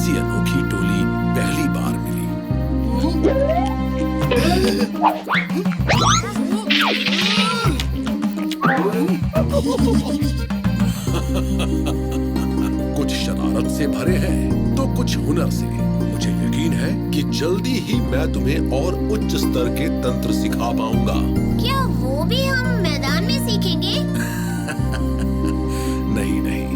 ऐसी अनोखी टोली पहली बार मिली। कुछ शरारत से भरे हैं तो कुछ हुनर से। मुझे यकीन है कि जल्दी ही मैं तुम्हें और उच्च स्तर के तंत्र सिखा पाऊंगा। क्या वो भी हम मैदान में सीखेंगे? नहीं नहीं,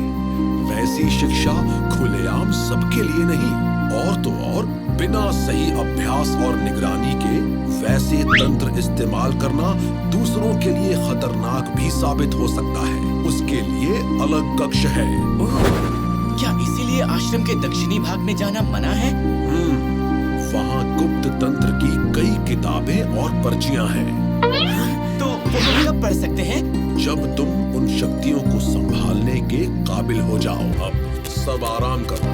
वैसी शिक्षा खुलेआम सबके लिए नहीं, और तो और बिना सही अभ्यास और निगरानी के वैसे तंत्र इस्तेमाल करना दूसरों के लिए खतरनाक भी साबित हो सकता है। उसके लिए अलग कक्ष है। क्या इसीलिए आश्रम के दक्षिणी भाग में जाना मना है? वहाँ गुप्त तंत्र की कई किताबें और पर्चियां हैं। तो वो हम कब पढ़ सकते हैं? जब तुम उन शक्तियों को संभालने के काबिल हो जाओ। अब सब आराम करो।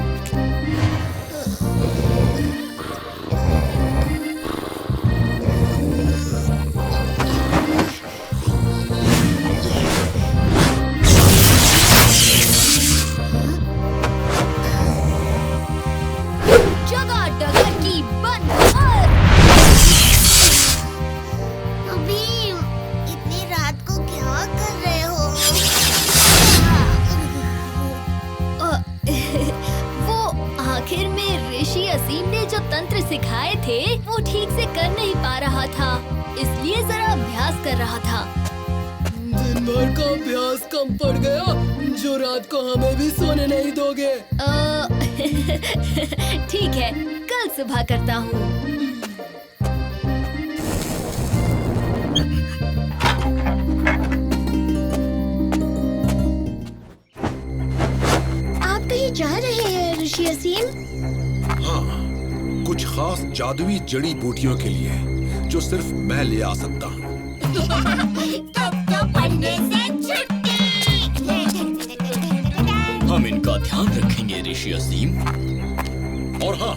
सिखाए थे वो ठीक से कर नहीं पा रहा था, इसलिए जरा अभ्यास कर रहा था। दिन भर का अभ्यास कम पड़ गया जो रात को हमें भी सोने नहीं दोगे। ठीक है, कल सुबह करता हूँ। आप कहीं जा रहे हैं ऋषि असीम? हाँ, कुछ खास जादुई जड़ी बूटियों के लिए जो सिर्फ मैं ले आ सकता हूँ। तब तो पढ़ने से छुट्टी। हम इनका ध्यान रखेंगे ऋषि असीम। और हाँ,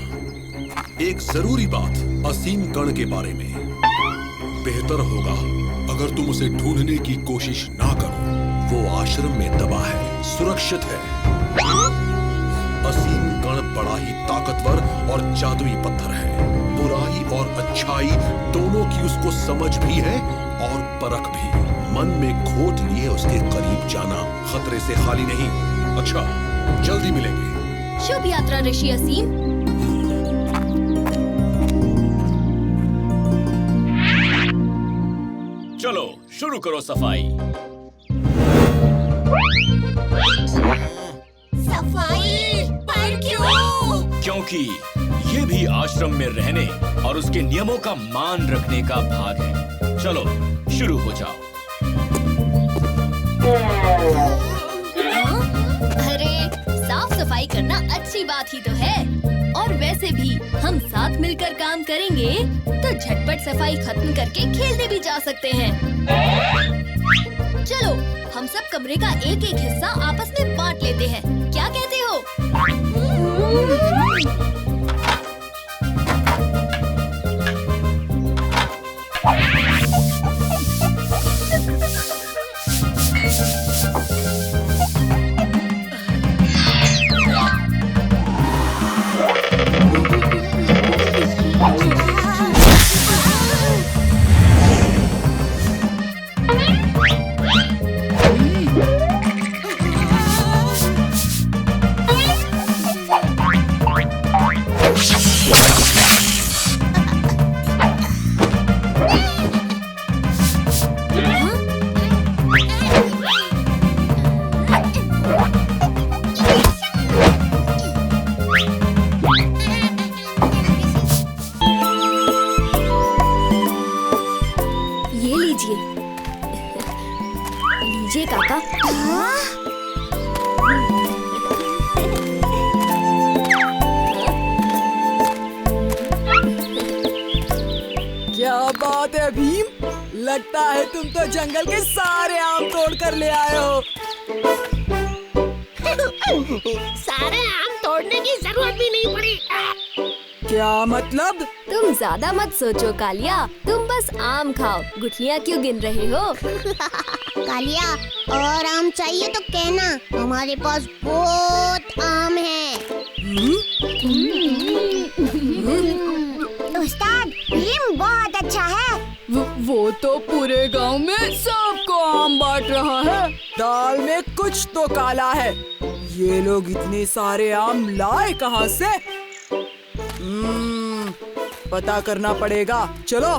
एक जरूरी बात असीम कण के बारे में। बेहतर होगा अगर तुम उसे ढूंढने की कोशिश ना करो। वो आश्रम में दबा है, सुरक्षित है। असीम कण बड़ा ही ताकतवर और जादुई पत्थर है। बुराई और अच्छाई दोनों की उसको समझ भी है और परख भी। मन में खोट लिए उसके करीब जाना खतरे से खाली नहीं। अच्छा, जल्दी मिलेंगे। शुभ यात्रा ऋषि असीम। चलो शुरू करो सफाई। सफाई? पर क्यों? क्योंकि ये भी आश्रम में रहने और उसके नियमों का मान रखने का भाग है। चलो शुरू हो जाओ। अरे, साफ सफाई करना अच्छी बात ही तो है। और वैसे भी हम साथ मिलकर काम करेंगे तो झटपट सफाई खत्म करके खेलने भी जा सकते हैं। चलो हम सब कमरे का एक एक हिस्सा आपस में बांट लेते हैं। क्या कहते हो? लीजिए काका। क्या बात है भीम, लगता है तुम तो जंगल के सारे आम तोड़ कर ले आए हो। सारे आम तोड़ने की जरूरत भी नहीं पड़ी। क्या मतलब? तुम ज्यादा मत सोचो कालिया, तुम बस आम खाओ। गुठलियाँ क्यों गिन रहे हो? कालिया, और आम चाहिए तो कहना, हमारे पास बहुत आम है। उस्ताद भीम बहुत अच्छा है। वो तो पूरे गांव में सबको आम बांट रहा है। दाल में कुछ तो काला है। ये लोग इतने सारे आम लाए कहाँ से? पता करना पड़ेगा। चलो।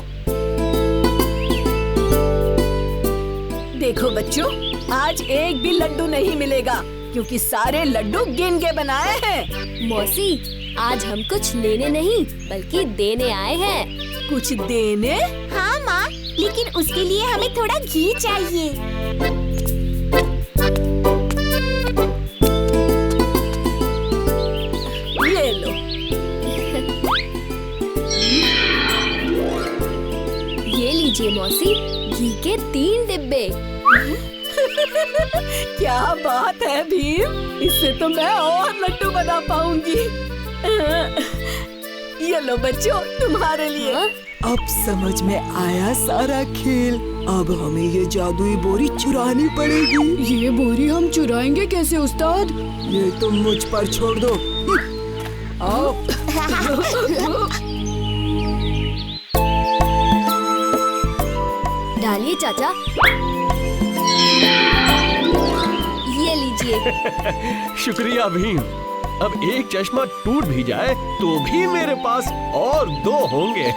देखो बच्चों, आज एक भी लड्डू नहीं मिलेगा क्योंकि सारे लड्डू गिन के बनाए हैं। मौसी, आज हम कुछ लेने नहीं बल्कि देने आए हैं। कुछ देने? हाँ माँ, लेकिन उसके लिए हमें थोड़ा घी चाहिए। ले लो। ये लीजिए मौसी, घी के 3 डिब्बे। क्या बात है भीम, इससे तो मैं और लड्डू बना पाऊंगी। ये लो बच्चों, तुम्हारे लिए। अब समझ में आया सारा खेल। अब हमें ये जादुई बोरी चुरानी पड़ेगी। ये बोरी हम चुराएंगे कैसे उस्ताद? ये तुम मुझ पर छोड़ दो। आओ। डालिए चाचा। ये लीजिए। शुक्रिया भीम। अब एक चश्मा टूट भी जाए तो भी मेरे पास और 2 होंगे।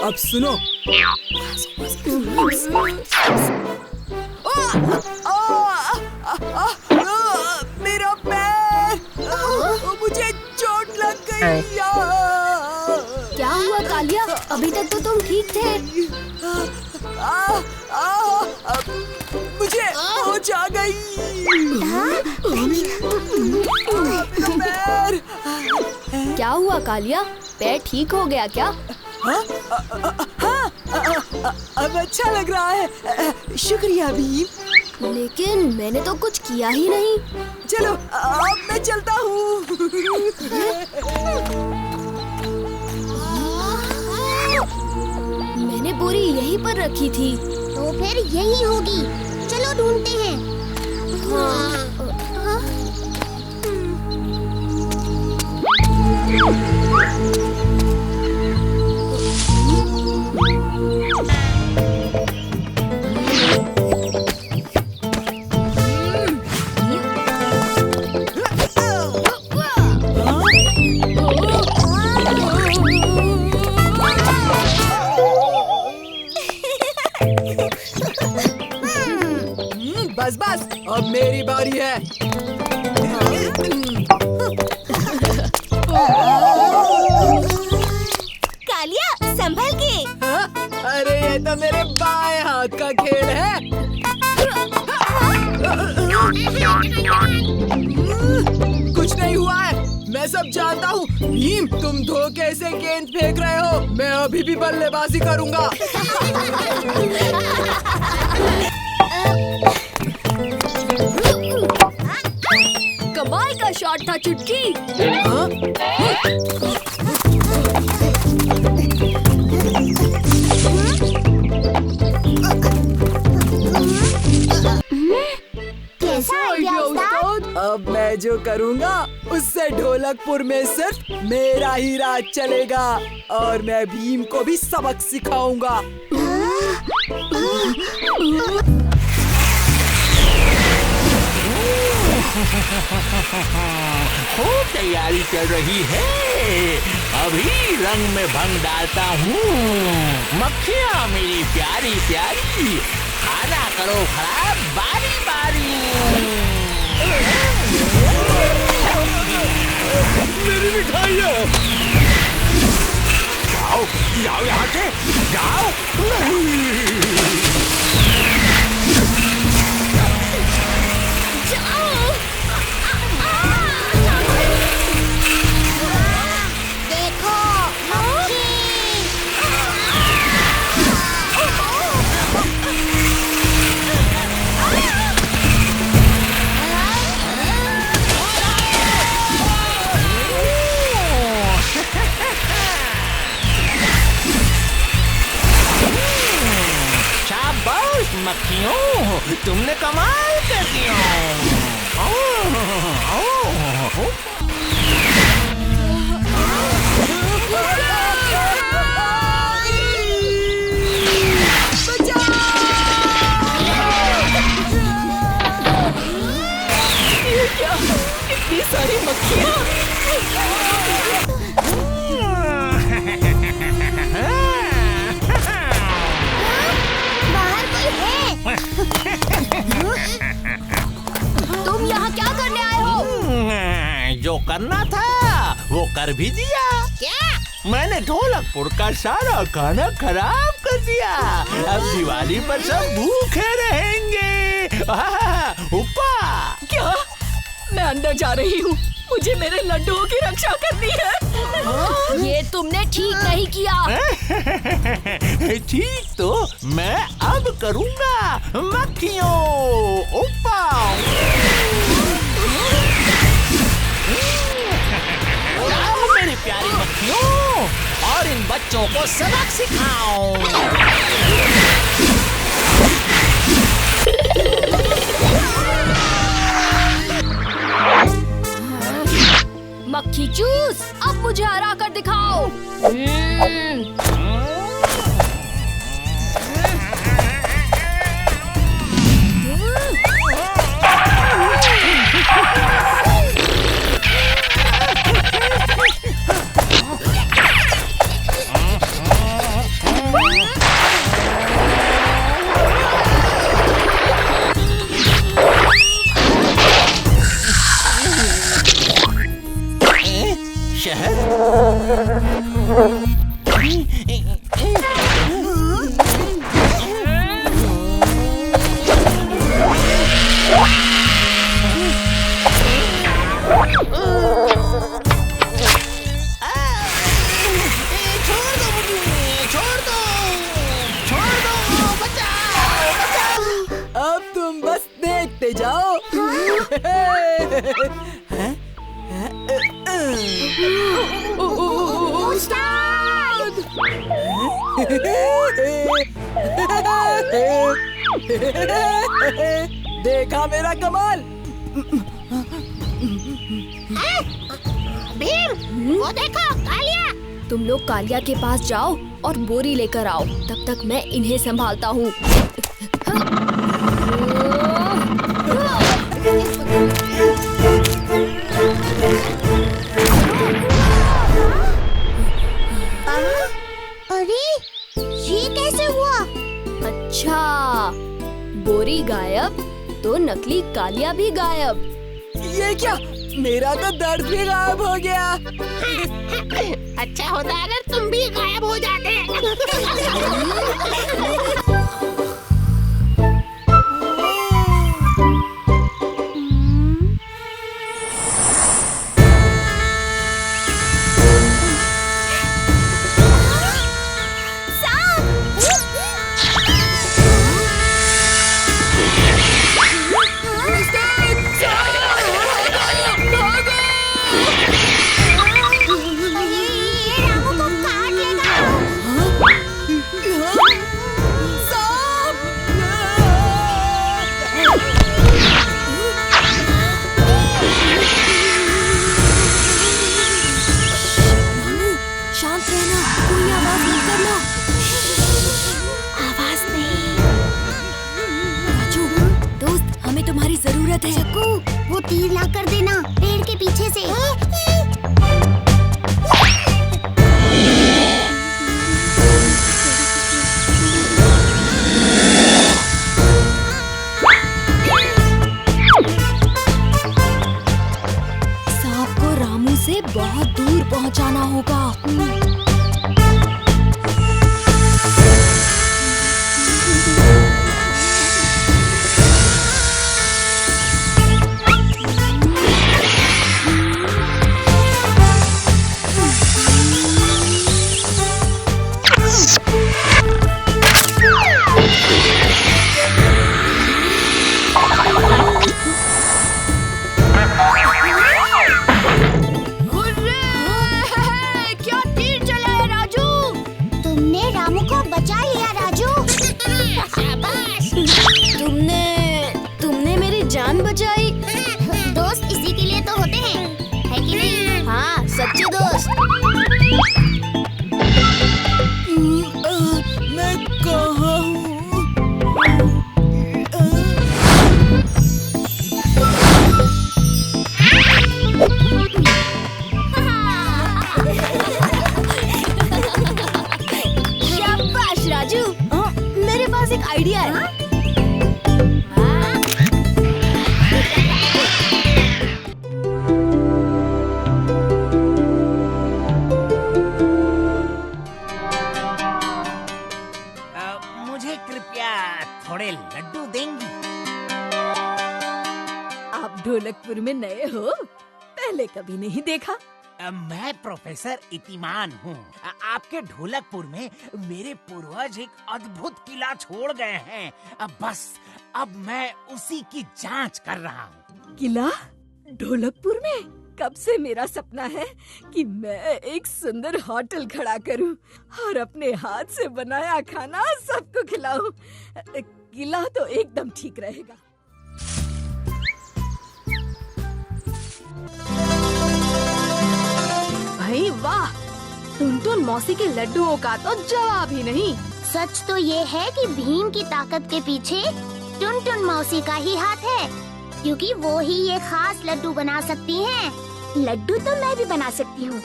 अब सुनो। मेरा पैर, मुझे चोट लग गई। क्या हुआ कालिया? अभी तक तो तुम ठीक थे। मुझे होश आ गई। पैर। क्या हुआ कालिया? पैर ठीक हो गया क्या? हाँ, अब अच्छा लग रहा है। शुक्रिया भीम। लेकिन मैंने तो कुछ किया ही नहीं। चलो अब मैं चलता हूँ। मैंने बोरी यहीं पर रखी थी। तो फिर यही होगी। चलो ढूंढते हैं। बस बस, अब मेरी बारी है। कालिया, संभल के। हाँ? अरे ये तो मेरे बाएं हाथ का खेल है। कुछ नहीं हुआ है, मैं सब जानता हूँ। भीम, तुम धोखे से गेंद फेंक रहे हो। मैं अभी भी बल्लेबाजी करूँगा। कमाल का शॉट था चुटकी। हाँ? कैसा आइडिया उस्ताद? अब मैं जो करूँगा उससे ढोलकपुर में सिर्फ मेरा ही राज चलेगा और मैं भीम को भी सबक सिखाऊंगा। खूब तैयारी चल रही है। अभी रंग में भंग डालता हूँ। मक्खियाँ मेरी प्यारी प्यारी, खाना करो खराब बारी बारी। मेरी मिठाइयाँ। जाओ जाओ यहाँ से, जाओ। देखो, मक्खी। मक्खियों, तुमने कमाल कर दिया। ये क्या? इतनी सारी मक्खियाँ। बाहर कोई है? तुम यहाँ क्या करने आए हो? जो करना था वो कर भी दिया। क्या? मैंने ढोलकपुर का सारा खाना खराब कर दिया। अब दिवाली पर सब भूखे रहेंगे। उपा, क्या? मैं अंदर जा रही हूँ। मुझे मेरे लड्डुओं की रक्षा करनी है। ये तुमने ठीक नहीं किया। ठीक तो मैं अब करूँगा। मक्खियों, उपा। आओ मेरी प्यारी मक्खियों, और इन बच्चों को सबक सिखाओ। मक्खी जूस, अब मुझे हरा कर दिखाओ। अब तुम बस देखते जाओ। देखा मेरा कमाल? भीम, वो देखो कालिया। तुम लोग कालिया के पास जाओ और बोरी लेकर आओ। तब तक मैं इन्हें संभालता हूँ। अरे, ये कैसे हुआ? अच्छा, बोरी गायब तो नकली कालिया भी गायब। ये क्या? मेरा तो दर्द भी गायब हो गया। अच्छा होता अगर तुम भी गायब हो जाते। शांत रहना, कोई आवाज मत करना। आवाज नहीं। राजू, दोस्त, हमें तुम्हारी जरूरत है। सकू, वो तीर ला कर देना पेड़ के पीछे से। सांप को रामू से बहुत दूर पहुंचाना होगा। आइडिया है। मुझे कृपया थोड़े लड्डू देंगी? आप ढोलकपुर में नए हो, पहले कभी नहीं देखा। मैं प्रोफेसर इतिमान हूँ। आपके ढोलकपुर में मेरे पूर्वज एक अद्भुत किला छोड़ गए हैं। बस अब मैं उसी की जांच कर रहा हूँ। किला ढोलकपुर में? कब से मेरा सपना है कि मैं एक सुंदर होटल खड़ा करूं और अपने हाथ से बनाया खाना सबको खिलाऊं। किला तो एकदम ठीक रहेगा। भाई वाह, टुनटुन मौसी के लड्डुओं का तो जवाब ही नहीं। सच तो ये है कि भीम की ताकत के पीछे टुनटुन मौसी का ही हाथ है, क्योंकि वो ही ये खास लड्डू बना सकती हैं। लड्डू तो मैं भी बना सकती हूँ।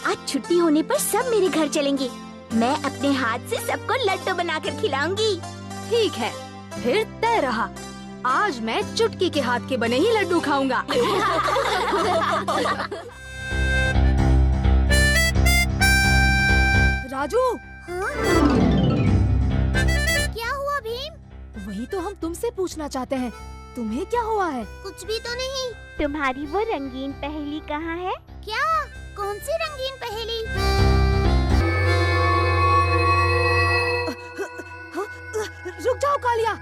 आज छुट्टी होने पर सब मेरे घर चलेंगे। मैं अपने हाथ से सबको लड्डू बनाकर खिलाऊंगी। ठीक है, फिर तय रहा। आज मैं चुटकी के हाथ के बने ही लड्डू खाऊंगा। राजू, क्या हुआ भीम? वही तो हम तुमसे पूछना चाहते हैं। तुम्हें क्या हुआ है? कुछ भी तो नहीं। तुम्हारी वो रंगीन पहेली कहाँ है? क्या? कौन सी रंगीन पहेली? रुक जाओ कालिया।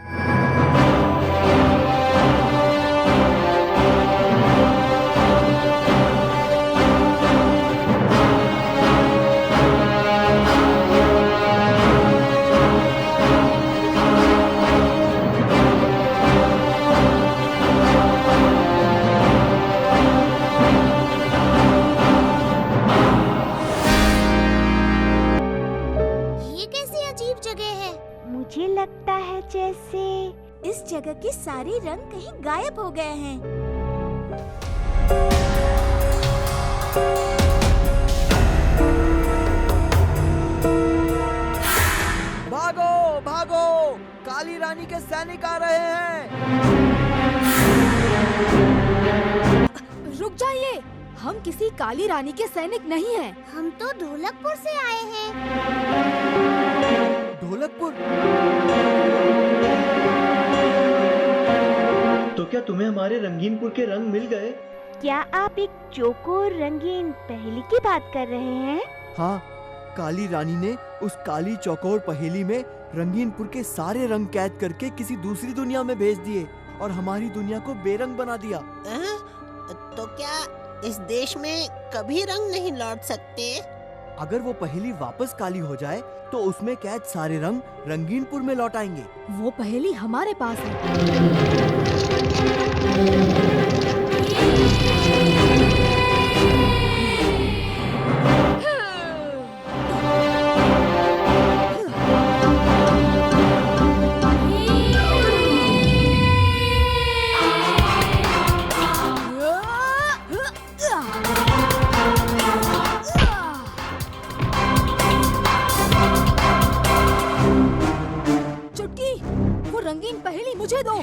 मुझे लगता है जैसे इस जगह के सारे रंग कहीं गायब हो गए हैं। भागो भागो, काली रानी के सैनिक आ रहे हैं। रुक जाइए, हम किसी काली रानी के सैनिक नहीं हैं। हम तो ढोलकपुर से आए हैं। ढोलकपुर? तो क्या तुम्हें हमारे रंगीनपुर के रंग मिल गए? क्या आप एक चौकोर रंगीन पहेली की बात कर रहे हैं? हाँ, काली रानी ने उस काली चौकोर पहेली में रंगीनपुर के सारे रंग कैद करके किसी दूसरी दुनिया में भेज दिए और हमारी दुनिया को बेरंग बना दिया। तो क्या इस देश में कभी रंग नहीं लौट सकते? अगर वो पहेली वापस काली हो जाए तो उसमें कैद सारे रंग रंगीनपुर में लौट आएंगे। वो पहेली हमारे पास है। रंगीन पहेली मुझे दो।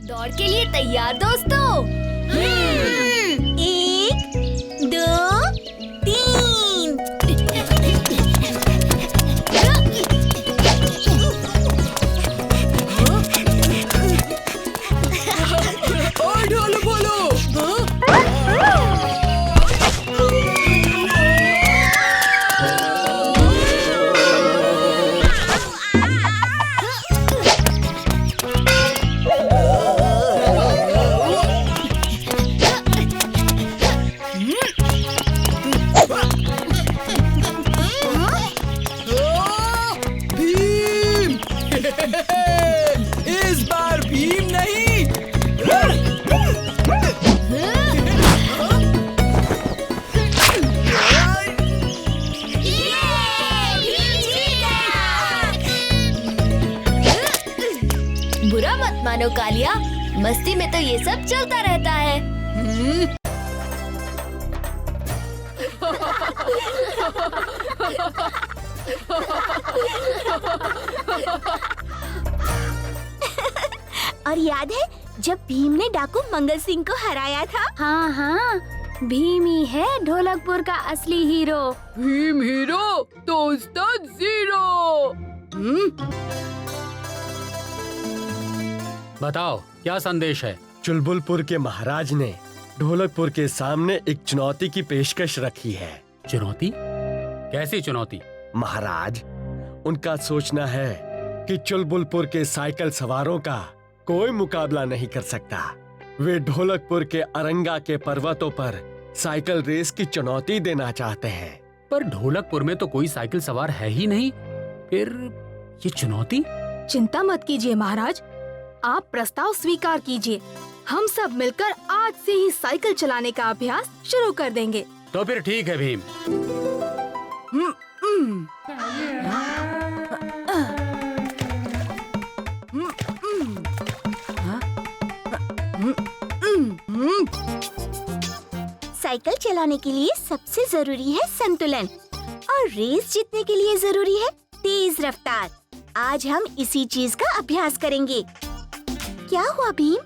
दौड़ के लिए तैयार दोस्तों? 1, 2, 3। ओए ढोल बोलो। मानो कालिया, मस्ती में तो ये सब चलता रहता है। और याद है जब भीम ने डाकू मंगल सिंह को हराया था? हाँ हाँ, भीम ही है ढोलकपुर का असली हीरो। भीम हीरो तो उस्ताद जीरो। बताओ क्या संदेश है? चुलबुलपुर के महाराज ने ढोलकपुर के सामने एक चुनौती की पेशकश रखी है। चुनौती? कैसी चुनौती? महाराज, उनका सोचना है कि चुलबुलपुर के साइकिल सवारों का कोई मुकाबला नहीं कर सकता। वे ढोलकपुर के अरंगा के पर्वतों पर साइकिल रेस की चुनौती देना चाहते हैं। पर ढोलकपुर में तो कोई साइकिल सवार है ही नहीं, फिर ये चुनौती? चिंता मत कीजिए महाराज, आप प्रस्ताव स्वीकार कीजिए। हम सब मिलकर आज से ही साइकिल चलाने का अभ्यास शुरू कर देंगे। तो फिर ठीक है भीम। साइकिल चलाने के लिए सबसे जरूरी है संतुलन और रेस जीतने के लिए जरूरी है तेज रफ्तार। आज हम इसी चीज का अभ्यास करेंगे। क्या हुआ भीम?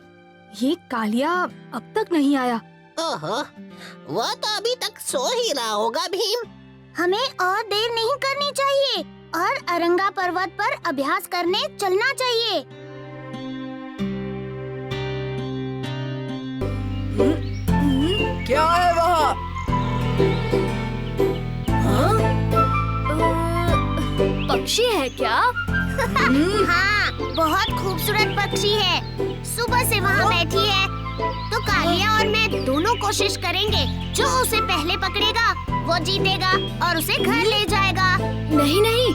ये कालिया अब तक नहीं आया। ओहो, वो तो अभी तक सो ही रहा होगा भीम। हमें और देर नहीं करनी चाहिए और अरंगा पर्वत पर अभ्यास करने चलना चाहिए। क्या है वहाँ? पक्षी है क्या? हाँ, बहुत खूबसूरत पक्षी है। सुबह से वहाँ बैठी है। तो कालिया और मैं दोनों कोशिश करेंगे। जो उसे पहले पकड़ेगा वो जीतेगा और उसे घर ले जाएगा। नहीं नहीं,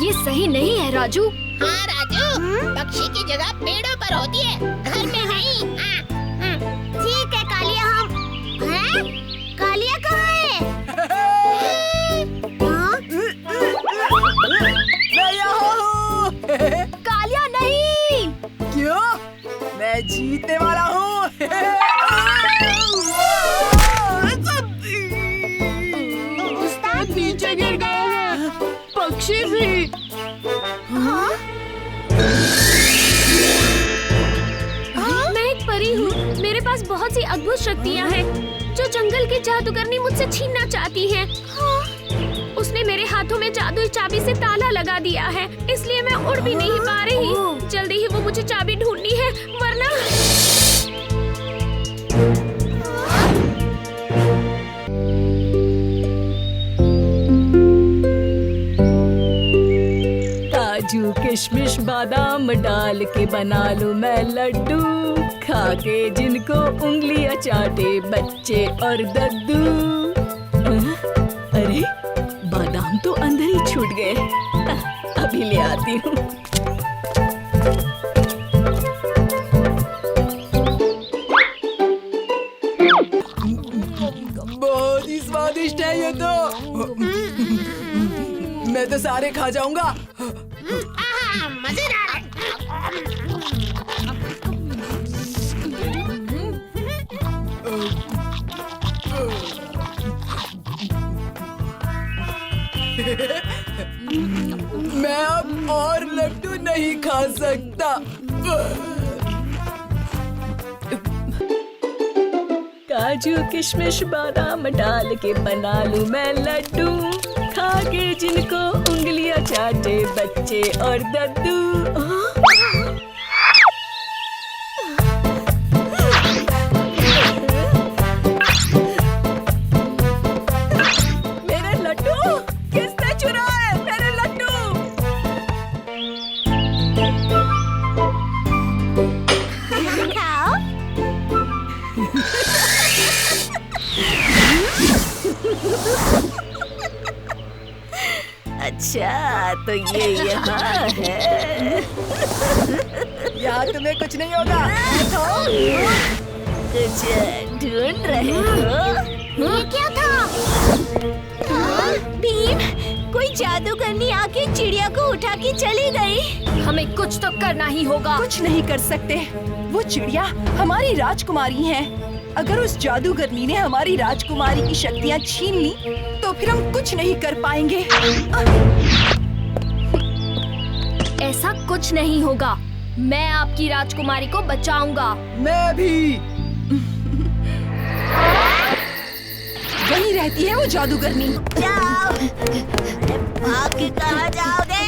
ये सही नहीं है राजू। हाँ राजू, पक्षी की जगह पेड़ों पर होती है, घर में नहीं। ठीक है कालिया, हम हैं? कालिया कहाँ है? मैं यहाँ हूँ। कालिया नहीं। क्यों? मैं जीतने वाला हूँ। उस्ताद नीचे गिर गए हैं, पक्षी भी। हाँ? मैं एक परी हूँ, मेरे पास बहुत सी अद्भुत शक्तियाँ हैं, जो जंगल की जादूगरनी मुझसे छीनना चाहती है। उसने मेरे हाथों में जादुई चाबी से ताला लगा दिया है, इसलिए मैं उड़ भी नहीं पा रही। जल्दी ही वो मुझे चाबी ढूंढनी है, वरना। काजू किशमिश बादाम डाल के बना लूं मैं लड्डू, खा के जिनको उंगलियां चाटे बच्चे और दद्दू। अरे बादाम तो अंदर ही छूट गए, अभी ले आती हूँ। बहुत ही स्वादिष्ट है ये तो। मैं तो सारे खा जाऊंगा। मजेदार। मैं अब और लड्डू नहीं खा सकता। काजू किशमिश बादाम डाल के बना लूं मैं लड्डू, खा के जिनको उंगलियां चाटे बच्चे और दद्दू। मेरे लड्डू किसने चुराए? मेरे लड्डू। खाओ। अच्छा तो ये यहाँ है। यहाँ तुम्हें कुछ नहीं होगा। कुछ ढूंढ रहे हो? ये क्या था? भीम, कोई जादूगरनी आके चिड़िया को उठा के चली गई। हमें कुछ तो करना ही होगा। कुछ नहीं कर सकते, वो चिड़िया हमारी राजकुमारी है। अगर उस जादूगरनी ने हमारी राजकुमारी की शक्तियाँ छीन ली तो फिर हम कुछ नहीं कर पाएंगे। ऐसा कुछ नहीं होगा, मैं आपकी राजकुमारी को बचाऊंगा। मैं भी। वहीं रहती है वो जादूगरनी। जाओ, भाग के कहाँ जाओगे?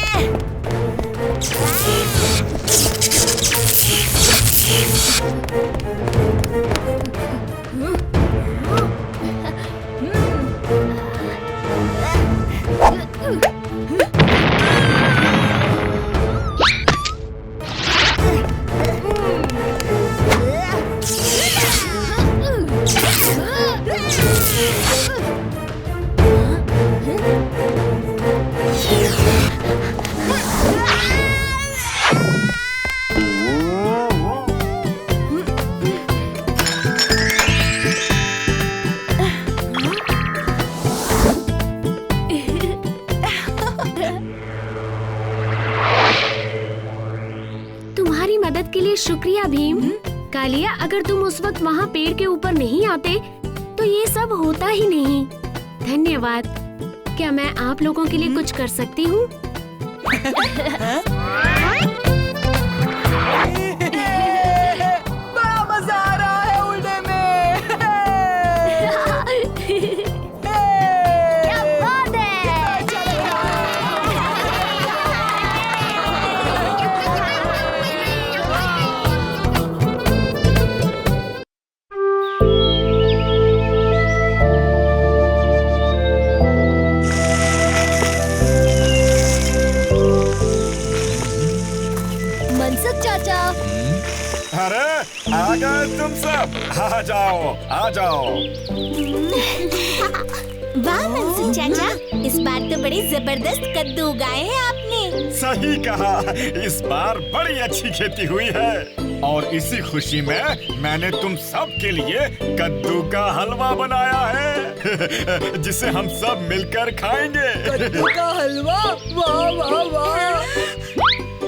तुम्हारी मदद के लिए शुक्रिया भीम। कालिया, अगर तुम उस वक्त वहाँ पेड़ के ऊपर नहीं आते तो ये सब होता ही नहीं। धन्यवाद। क्या मैं आप लोगों के लिए कुछ कर सकती हूँ? बड़ा मजा आ रहा है उड़ने में। क्या बात है। मनसुख चाचा। अरे आ गए तुम सब, आ जाओ आ जाओ। वाह मनसुख चाचा, इस बार तो बड़े जबरदस्त कद्दू उगाए हैं आपने। सही कहा, इस बार बड़ी अच्छी खेती हुई है और इसी खुशी में मैंने तुम सब के लिए कद्दू का हलवा बनाया है जिसे हम सब मिलकर खाएंगे। कद्दू का हलवा, वाह वाह वाह।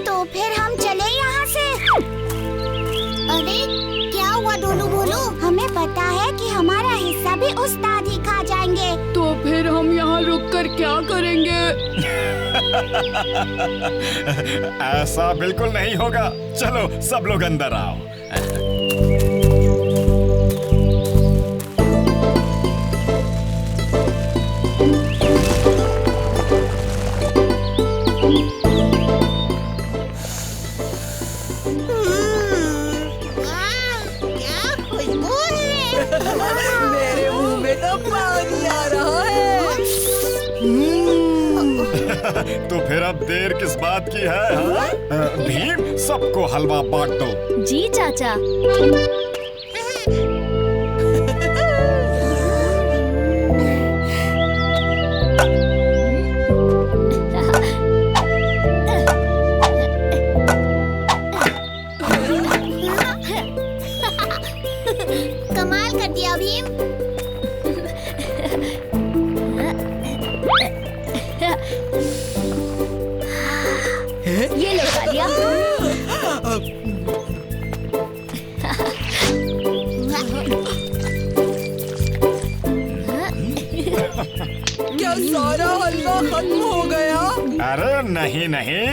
तो फिर हम चले यहाँ से। अरे क्या हुआ डोलू बोलू? हमें पता है कि हमारा हिस्सा भी उस्ताद ही खा जाएंगे। तो फिर हम यहाँ रुककर क्या करेंगे? ऐसा बिल्कुल नहीं होगा। चलो सब लोग अंदर आओ। मेरे मुंह में तो पानी आ रहा है। तो फिर अब देर किस बात की है? हाँ? भीम, सबको हलवा बांट दो। जी चाचा। कमाल कर दिया भीम। ये लो कालिया। क्या सारा हलवा खत्म हो गया? अरे नहीं नहीं,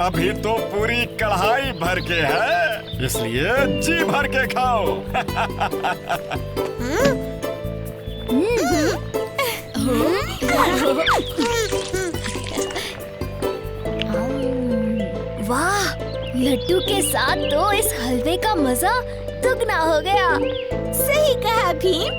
अभी तो पूरी कढ़ाई भर के है, इसलिए जी भर के खाओ। वाह, लड्डू के साथ तो इस हलवे का मजा दुगना हो गया। सही कहा भीम।